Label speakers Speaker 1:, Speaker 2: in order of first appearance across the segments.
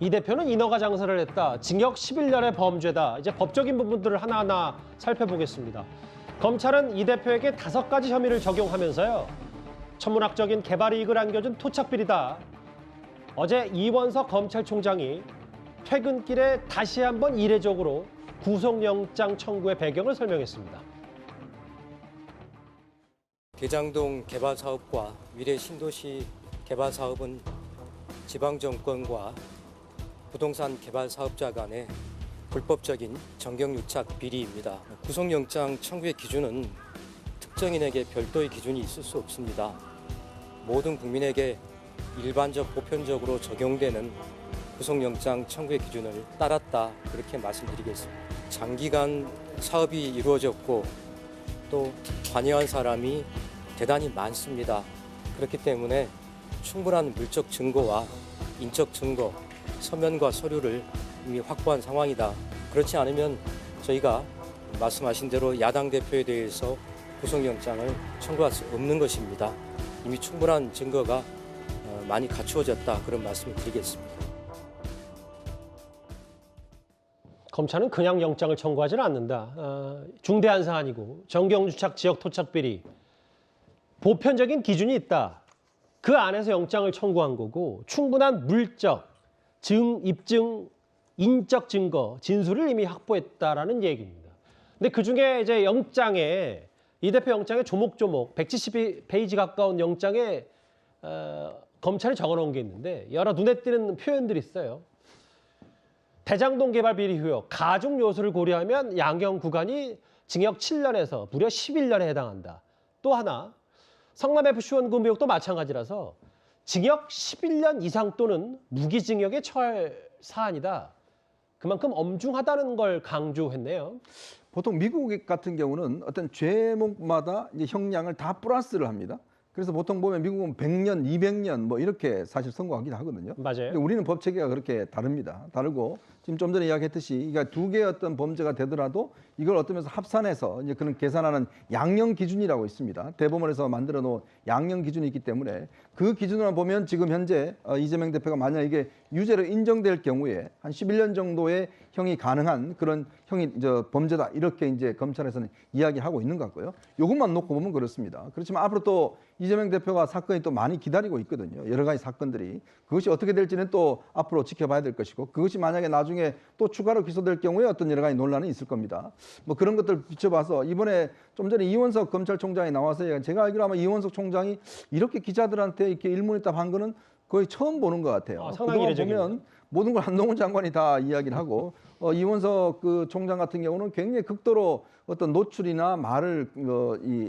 Speaker 1: 이 대표는 인허가 장사를 했다. 징역 11년의 범죄다. 이제 법적인 부분들을 하나하나 살펴보겠습니다. 검찰은 이 대표에게 5가지 혐의를 적용하면서요. 천문학적인 개발 이익을 안겨준 토착비리다. 어제 이원석 검찰총장이 퇴근길에 다시 한번 이례적으로 구속영장 청구의 배경을 설명했습니다.
Speaker 2: 대장동 개발 사업과 미래 신도시 개발 사업은 지방정권과 부동산 개발 사업자 간의 불법적인 정경유착 비리입니다. 구속영장 청구의 기준은 특정인에게 별도의 기준이 있을 수 없습니다. 모든 국민에게 일반적 보편적으로 적용되는 구속영장 청구의 기준을 따랐다, 그렇게 말씀드리겠습니다. 장기간 사업이 이루어졌고 또 관여한 사람이 대단히 많습니다. 그렇기 때문에 충분한 물적 증거와 인적 증거, 서면과 서류를 이미 확보한 상황이다. 그렇지 않으면 저희가 말씀하신 대로 야당 대표에 대해서 구속영장을 청구할 수 없는 것입니다. 이미 충분한 증거가 많이 갖추어졌다, 그런 말씀을 드리겠습니다.
Speaker 1: 검찰은 그냥 영장을 청구하지는 않는다. 중대한 사안이고 정경유착 지역 토착 비리, 보편적인 기준이 있다. 그 안에서 영장을 청구한 거고 충분한 물적, 입증, 인적 증거, 진술을 이미 확보했다라는 얘기입니다. 근데 그중에 이제 영장에 이 대표 영장에 조목조목 172페이지 가까운 영장에 검찰이 적어놓은 게 있는데 여러 눈에 띄는 표현들이 있어요. 대장동 개발 비리 후역, 가중 요소를 고려하면 양형 구간이 징역 7년에서 무려 11년에 해당한다. 또 하나, 성남FC 원금 의혹도 마찬가지라서 징역 11년 이상 또는 무기징역에 처할 사안이다. 그만큼 엄중하다는 걸 강조했네요.
Speaker 3: 보통 미국 같은 경우는 어떤 죄목마다 이제 형량을 다 플러스를 합니다. 그래서 보통 보면 미국은 100년, 200년 뭐 이렇게 사실 선고하기도 하거든요.
Speaker 1: 맞아요.
Speaker 3: 근데 우리는 법 체계가 그렇게 다릅니다. 다르고 지금 좀 전에 이야기했듯이 그러니까 두 개의 어떤 범죄가 되더라도 이걸 어떤 면에서 합산해서 이제 그런 계산하는 양형 기준이라고 있습니다. 대법원에서 만들어 놓은 양형 기준이 있기 때문에 그 기준으로 보면 지금 현재 이재명 대표가 만약 이게 유죄로 인정될 경우에 한 11년 정도의 형이 가능한 그런 형이 범죄다, 이렇게 이제 검찰에서는 이야기하고 있는 것 같고요. 이것만 놓고 보면 그렇습니다. 그렇지만 앞으로 또 이재명 대표가 사건이 또 많이 기다리고 있거든요. 여러 가지 사건들이. 그것이 어떻게 될지는 또 앞으로 지켜봐야 될 것이고, 그것이 만약에 나중에 또 추가로 기소될 경우에 어떤 여러 가지 논란이 있을 겁니다. 뭐 그런 것들 비춰봐서 이번에 좀 전에 이원석 검찰총장이 나와서 제가 알기로 아마 이원석 총장이 이렇게 기자들한테 이렇게 일문일답 한 거는 거의 처음 보는 것 같아요.
Speaker 1: 상당히 이례적이네요.
Speaker 3: 보면 모든 걸 한동훈 장관이 다 이야기를 하고 이원석 그 총장 같은 경우는 굉장히 극도로 어떤 노출이나 말을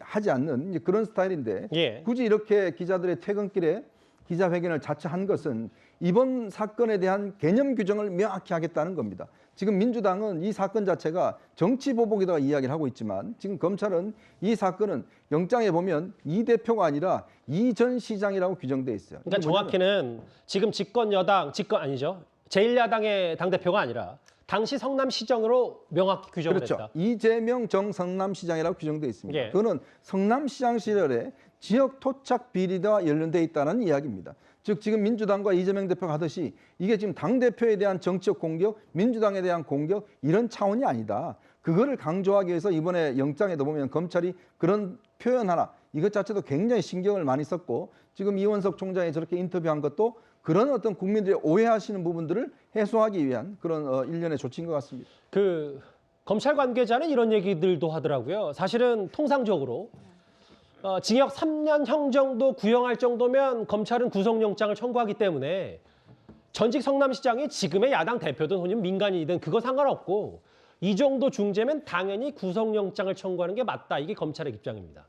Speaker 3: 하지 않는 이제 그런 스타일인데
Speaker 1: 예.
Speaker 3: 굳이 이렇게 기자들의 퇴근길에 기자회견을 자처한 것은 이번 사건에 대한 개념 규정을 명확히 하겠다는 겁니다. 지금 민주당은 이 사건 자체가 정치 보복이라고 이야기를 하고 있지만 지금 검찰은 이 사건은 영장에 보면 이 대표가 아니라 이 전 시장이라고 규정돼 있어요.
Speaker 1: 그러니까 정확히는 지금 집권 아니죠. 제1야당의 당대표가 아니라 당시 성남시장으로 명확히 규정을
Speaker 3: 그렇죠.
Speaker 1: 했다.
Speaker 3: 이재명 정 성남시장이라고 규정돼 있습니다.
Speaker 1: 예.
Speaker 3: 그거는 성남시장 시절에 지역 토착 비리와 연련돼 있다는 이야기입니다. 즉 지금 민주당과 이재명 대표가 하듯이 이게 지금 당대표에 대한 정치적 공격, 민주당에 대한 공격, 이런 차원이 아니다. 그거를 강조하기 위해서 이번에 영장에도 보면 검찰이 그런 표현 하나, 이것 자체도 굉장히 신경을 많이 썼고 지금 이원석 총장이 저렇게 인터뷰한 것도 그런 어떤 국민들이 오해하시는 부분들을 해소하기 위한 그런 일련의 조치인 것 같습니다.
Speaker 1: 그 검찰 관계자는 이런 얘기들도 하더라고요. 사실은 통상적으로 징역 3년형 정도 구형할 정도면 검찰은 구속영장을 청구하기 때문에 전직 성남시장이 지금의 야당 대표든 혹은 민간인이든 그거 상관없고 이 정도 중죄면 당연히 구속영장을 청구하는 게 맞다. 이게 검찰의 입장입니다.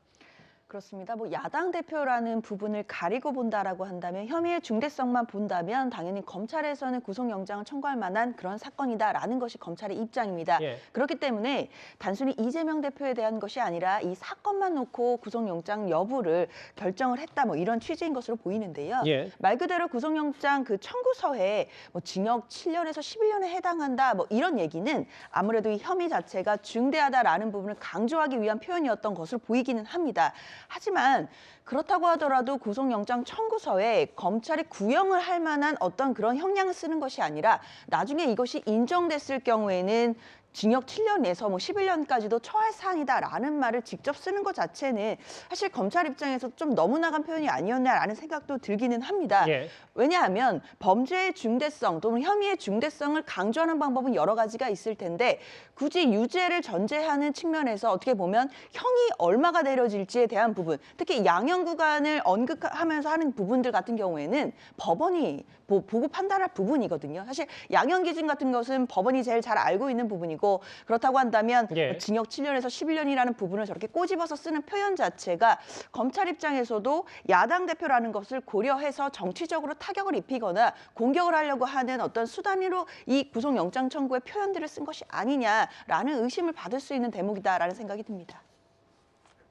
Speaker 4: 그렇습니다. 뭐 야당 대표라는 부분을 가리고 본다라고 한다면 혐의의 중대성만 본다면 당연히 검찰에서는 구속영장을 청구할 만한 그런 사건이다라는 것이 검찰의 입장입니다.
Speaker 1: 예.
Speaker 4: 그렇기 때문에 단순히 이재명 대표에 대한 것이 아니라 이 사건만 놓고 구속영장 여부를 결정을 했다, 뭐 이런 취지인 것으로 보이는데요.
Speaker 1: 예.
Speaker 4: 말 그대로 구속영장 그 청구서에 뭐 징역 7년에서 11년에 해당한다, 뭐 이런 얘기는 아무래도 이 혐의 자체가 중대하다라는 부분을 강조하기 위한 표현이었던 것으로 보이기는 합니다. 하지만 그렇다고 하더라도 구속영장 청구서에 검찰이 구형을 할 만한 어떤 그런 형량을 쓰는 것이 아니라 나중에 이것이 인정됐을 경우에는 징역 7년에서 뭐 11년까지도 처할 사안이다라는 말을 직접 쓰는 것 자체는 사실 검찰 입장에서 좀 너무 나간 표현이 아니었나라는 생각도 들기는 합니다.
Speaker 1: 예.
Speaker 4: 왜냐하면 범죄의 중대성 또는 혐의의 중대성을 강조하는 방법은 여러 가지가 있을 텐데 굳이 유죄를 전제하는 측면에서 어떻게 보면 형이 얼마가 내려질지에 대한 부분, 특히 양형 구간을 언급하면서 하는 부분들 같은 경우에는 법원이 보고 판단할 부분이거든요. 사실 양형 기준 같은 것은 법원이 제일 잘 알고 있는 부분이고 그렇다고 한다면
Speaker 1: 예.
Speaker 4: 징역 7년에서 11년이라는 부분을 저렇게 꼬집어서 쓰는 표현 자체가 검찰 입장에서도 야당 대표라는 것을 고려해서 정치적으로 타격을 입히거나 공격을 하려고 하는 어떤 수단으로 이 구속영장 청구의 표현들을 쓴 것이 아니냐라는 의심을 받을 수 있는 대목이다라는 생각이 듭니다.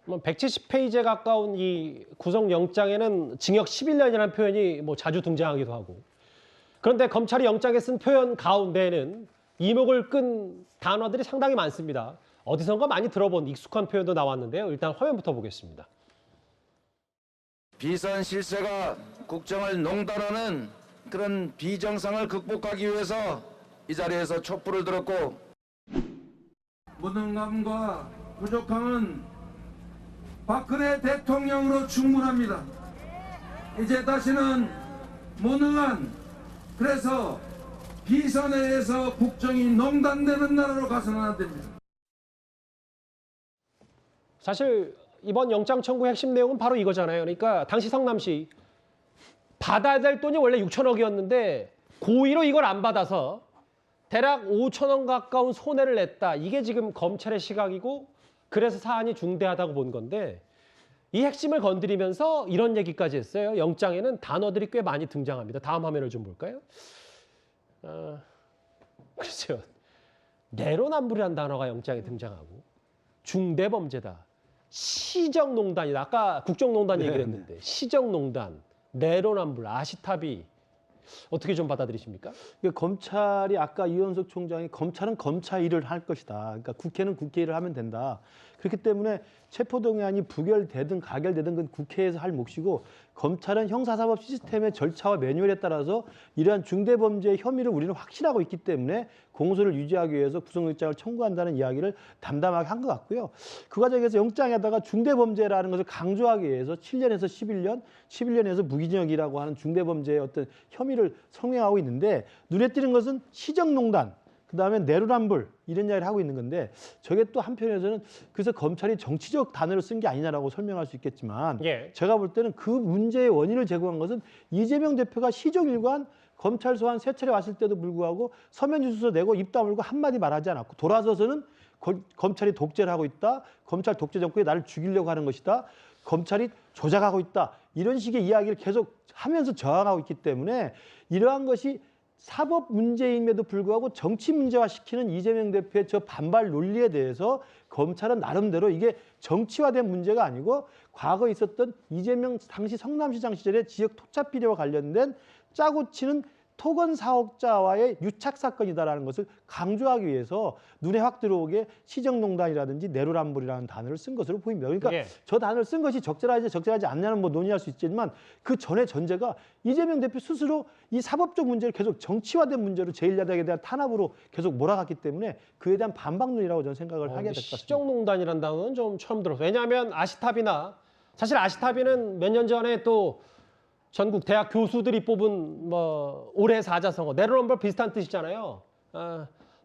Speaker 1: 170페이지에 가까운 이 구속영장에는 징역 11년이라는 표현이 뭐 자주 등장하기도 하고 그런데 검찰이 영장에 쓴 표현 가운데에는 이목을 끈 단어들이 상당히 많습니다. 어디선가 많이 들어본 익숙한 표현도 나왔는데요. 일단 화면부터 보겠습니다.
Speaker 5: 비선 실세가 국정을 농단하는 그런 비정상을 극복하기 위해서 이 자리에서 촛불을 들었고 무능함과 부족함은 박근혜 대통령으로 충분합니다. 이제 다시는 무능한 그래서 비선에 의해서 국정이 농단되는 나라로 가서는 안 됩니다.
Speaker 1: 사실 이번 영장 청구의 핵심 내용은 바로 이거잖아요. 그러니까 당시 성남시 받아야 될 돈이 원래 6천억이었는데 고의로 이걸 안 받아서 대략 5천억 가까운 손해를 냈다. 이게 지금 검찰의 시각이고 그래서 사안이 중대하다고 본 건데 이 핵심을 건드리면서 이런 얘기까지 했어요. 영장에는 단어들이 꽤 많이 등장합니다. 다음 화면을 좀 볼까요? 글쎄요. 내로남불이라는 단어가 영장에 등장하고 중대범죄다. 시정농단이다. 아까 국정농단 얘기를 했는데 시정농단, 내로남불, 아시타비 어떻게 좀 받아들이십니까?
Speaker 6: 검찰이 아까 이현석 총장이 검찰은 검찰 일을 할 것이다. 그러니까 국회는 국회 일을 하면 된다. 그렇기 때문에 체포동의안이 부결되든 가결되든 그건 국회에서 할 몫이고 검찰은 형사사법 시스템의 절차와 매뉴얼에 따라서 이러한 중대범죄의 혐의를 우리는 확신하고 있기 때문에 공소를 유지하기 위해서 구속영장을 청구한다는 이야기를 담담하게 한 것 같고요. 그 과정에서 영장에다가 중대범죄라는 것을 강조하기 위해서 7년에서 11년, 11년에서 무기징역이라고 하는 중대범죄의 어떤 혐의를 성명하고 있는데 눈에 띄는 것은 시정농단, 그다음에 내로남불 이런 이야기를 하고 있는 건데 저게 또 한편에서는 그래서 검찰이 정치적 단어를 쓴 게 아니냐라고 설명할 수 있겠지만
Speaker 1: 예.
Speaker 6: 제가 볼 때는 그 문제의 원인을 제공한 것은 이재명 대표가 시정일관 검찰 소환 3차례 왔을 때도 불구하고 서면 주소서 내고 입 다물고 한마디 말하지 않았고 돌아서서는 검찰이 독재를 하고 있다. 검찰 독재 정권이 나를 죽이려고 하는 것이다. 검찰이 조작하고 있다. 이런 식의 이야기를 계속 하면서 저항하고 있기 때문에 이러한 것이 사법 문제임에도 불구하고 정치 문제화시키는 이재명 대표의 저 반발 논리에 대해서 검찰은 나름대로 이게 정치화된 문제가 아니고 과거에 있었던 이재명 당시 성남시장 시절의 지역 토착 비리와 관련된 짜고 치는 토건 사업자와의 유착 사건이다라는 것을 강조하기 위해서 눈에 확 들어오게 시정농단이라든지 내로남불이라는 단어를 쓴 것으로 보입니다. 그러니까
Speaker 1: 예.
Speaker 6: 저 단어를 쓴 것이 적절하지 않냐는 뭐 논의할 수 있지만 그 전의 전제가 이재명 대표 스스로 이 사법적 문제를 계속 정치화된 문제로 제1야당에 대한 탄압으로 계속 몰아갔기 때문에 그에 대한 반박론이라고 저는 생각을 하게 될 것 같습니다.
Speaker 1: 시정농단이라는 단어는 좀 처음 들었어요. 왜냐하면 아시타비나 사실 아시타비는 몇 년 전에 또 전국 대학 교수들이 뽑은 뭐 올해 사자성어 내로남불 비슷한 뜻이잖아요.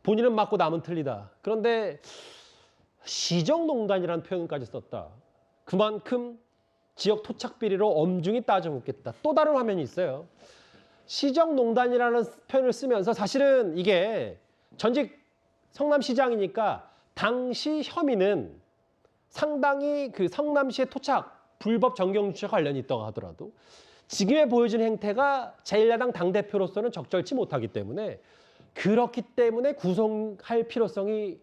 Speaker 1: 본인은 맞고 남은 틀리다. 그런데 시정농단이라는 표현까지 썼다. 그만큼 지역 토착 비리로 엄중히 따져묻겠다. 또 다른 화면이 있어요. 시정농단이라는 표현을 쓰면서 사실은 이게 전직 성남시장이니까 당시 혐의는 상당히 그 성남시의 토착 불법 정경유착 관련이 있다고 하더라도 지금의 보여진 행태가 제1야당 당대표로서는 적절치 못하기 때문에 그렇기 때문에 구속할 필요성이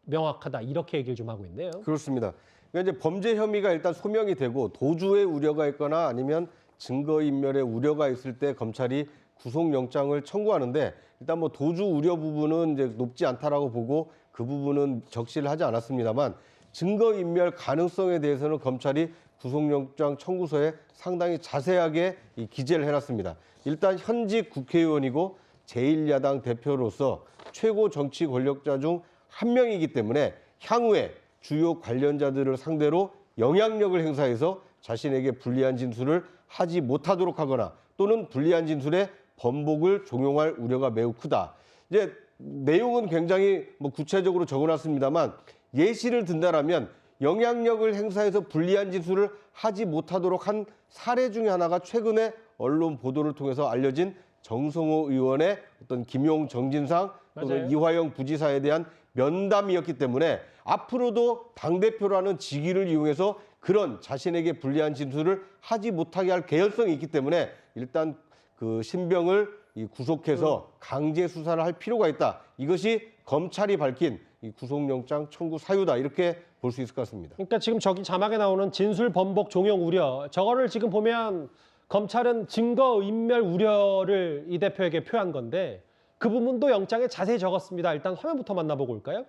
Speaker 1: 명확하다. 이렇게 얘기를 좀 하고 있네요.
Speaker 7: 그렇습니다. 그러니까 이제 범죄 혐의가 일단 소명이 되고 도주의 우려가 있거나 아니면 증거인멸의 우려가 있을 때 검찰이 구속영장을 청구하는데 일단 뭐 도주 우려 부분은 이제 높지 않다라고 보고 그 부분은 적시를 하지 않았습니다만 증거인멸 가능성에 대해서는 검찰이 구속영장 청구서에 상당히 자세하게 기재를 해놨습니다. 일단 현직 국회의원이고 제1야당 대표로서 최고 정치 권력자 중 한 명이기 때문에 향후에 주요 관련자들을 상대로 영향력을 행사해서 자신에게 불리한 진술을 하지 못하도록 하거나 또는 불리한 진술에 번복을 종용할 우려가 매우 크다. 이제 내용은 굉장히 구체적으로 적어놨습니다만 예시를 든다라면 영향력을 행사해서 불리한 진술을 하지 못하도록 한 사례 중에 하나가 최근에 언론 보도를 통해서 알려진 정성호 의원의 어떤 김용 정진상 또는
Speaker 1: 맞아요.
Speaker 7: 이화영 부지사에 대한 면담이었기 때문에 앞으로도 당대표라는 직위를 이용해서 그런 자신에게 불리한 진술을 하지 못하게 할 개연성이 있기 때문에 일단 그 신병을 구속해서 강제 수사를 할 필요가 있다. 이것이 검찰이 밝힌 이 구속영장 청구 사유다. 이렇게 볼 수 있을 것 같습니다.
Speaker 1: 그러니까 지금 저기 자막에 나오는 진술 번복 종용 우려, 저거를 지금 보면 검찰은 증거 인멸 우려를 이 대표에게 표한 건데 그 부분도 영장에 자세히 적었습니다. 일단 화면부터 만나보고 올까요?